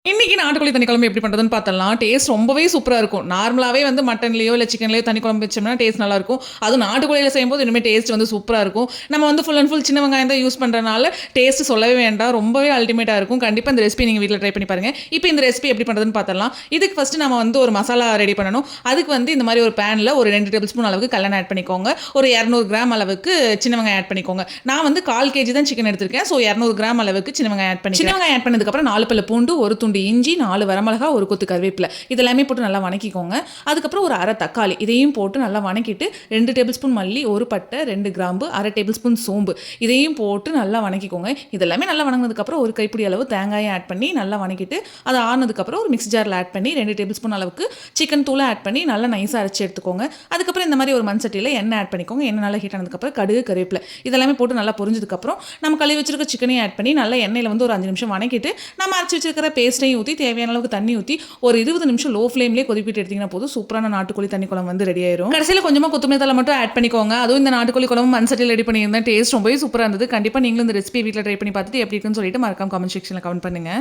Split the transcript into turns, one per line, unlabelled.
இன்னைக்கு நாட்டுக்கோழி தண்ணி குழம்பு எப்படி பண்ணுறதுன்னு பார்த்தலாம். டேஸ்ட் ரொம்பவே சூப்பராக இருக்கும். நார்மலாகவே வந்து மட்டன்லேயோ இல்லை சிக்கன்லேயோ தண்ணி குழம்பு வச்சோம்னா டேஸ்ட் நல்லாயிருக்கும். அதுவும் நாட்டுக்கோழியில் செய்யும்போது இனிமேல் டேஸ்ட் வந்து சூப்பராக இருக்கும். நம்ம வந்து ஃபுல் அண்ட் ஃபுல் சின்ன வெங்காயம் தான் யூஸ் பண்ணுறதுனால டேஸ்ட் சொல்லவே வேண்டாம், ரொம்பவே அல்டிமேட்டாக இருக்கும். கண்டிப்பாக இந்த ரெசிபி நீங்கள் வீட்டில் ட்ரை பண்ணி பாருங்கள். இப்போ இந்த ரெசிபி எப்படி பண்ணுறதுன்னு பார்த்தலாம். இதுக்கு ஃபஸ்ட்டு நம்ம வந்து ஒரு மசாலா ரெடி பண்ணணும். அதுக்கு வந்து இந்த மாதிரி ஒரு பேனில் ஒரு 2 டேபிள் ஸ்பூன் அளவுக்கு கல்லெண்ணெய் ஆட் பண்ணிக்கோங்க. ஒரு 200 கிராம் அளவுக்கு சின்ன வெங்காயம் ஆட் பண்ணிக்கோங்க. நான் வந்து 1/4 kg தான் சிக்கன் எடுத்திருக்கேன். ஸோ 200 கிராம் அளவுக்கு சின்ன வெங்காயம் ஆட் பண்ணி சின்ன வெங்காயம் ஆட் பண்ணதுக்கப்புறம் 4 பல்லு பூண்டு, ஒரு துண்டு இஞ்சி, 4 வரமிளகா, ஒரு கொத்து கருவேப்பிலை இதெல்லாமே போட்டு நல்லா வணக்கிக்கோங்க. அதுக்கப்புறம் ஒரு 1/2 தக்காளி இதையும் போட்டு நல்லா வணக்கிட்டு 2 டேபிள் ஸ்பூன் மல்லி, ஒரு பட்டை, 2 கிராம்பு, 1/2 டேபிள் ஸ்பூன் சோம்பு இதையும் போட்டு நல்லா வணக்கிக்கோங்க. இதெல்லாமே நல்லா வணங்கினதுக்கப்புறம் ஒரு கைப்பிடி அளவு தேங்காயை ஆட் பண்ணி நல்லா வணக்கிட்டு அதை ஆனதுக்கப்புறம் ஒரு மிக்ஸி ஜாரில் ஆட் பண்ணி 2 டேபிள் ஸ்பூன் அளவுக்கு சிக்கன் தூளை ஆட் பண்ணி நல்லா நைஸாக அரைச்சி எடுத்துக்கோங்க. அதுக்கப்புறம் இந்த மாதிரி ஒரு மண் சட்டியில் எண்ணெய் ஆட் பண்ணிக்கோங்க. எண்ணெய் நல்லா ஹீட் ஆனதுக்கப்புறம் கடுகு, கருவேப்பிலை இதெல்லாமே போட்டு நல்லா பொரிஞ்சதுக்கப்புறம் நம்ம கழுவி வச்சிருக்க சிக்கனையும் ஆட் பண்ணி நல்லா எண்ணெயில் வந்து ஒரு 5 நிமிஷம் வணக்கிட்டு நம்ம அரைச்சி வச்சிருக்கிற பேஸ்ட்டையும் ஊற்றி தேவையான அளவுக்கு தண்ணி ஊற்றி ஒரு 20 நிமிஷம் லோ ஃப்ளேம்லேயே கொதிப்பிட்டு எடுத்தீங்கன்னா போதும் சூப்பரான நாட்டுக்கோழி தண்ணி குழம்பு வந்து ரெடி ஆயிரும். கடைசியில் கொஞ்சமாக கொத்தமல்லி தழை மட்டும் ஆட் பண்ணிக்கோங்க. அதுவும் இந்த நாட்டுக்கோழி குழம்பு மண் சட்டியில் ரெடி பண்ணியிருந்தேன். டேஸ்ட் ரொம்பவே சூப்பராக இருந்தது. கண்டிப்பாக நீங்களும் இந்த ரெசிபி வீட்டில் ட்ரை பண்ணி பார்த்துட்டு எப்படி இருக்குன்னு சொல்லிட்டு மறக்காம கமெண்ட் செக்ஷனில் கமெண்ட் பண்ணுங்க.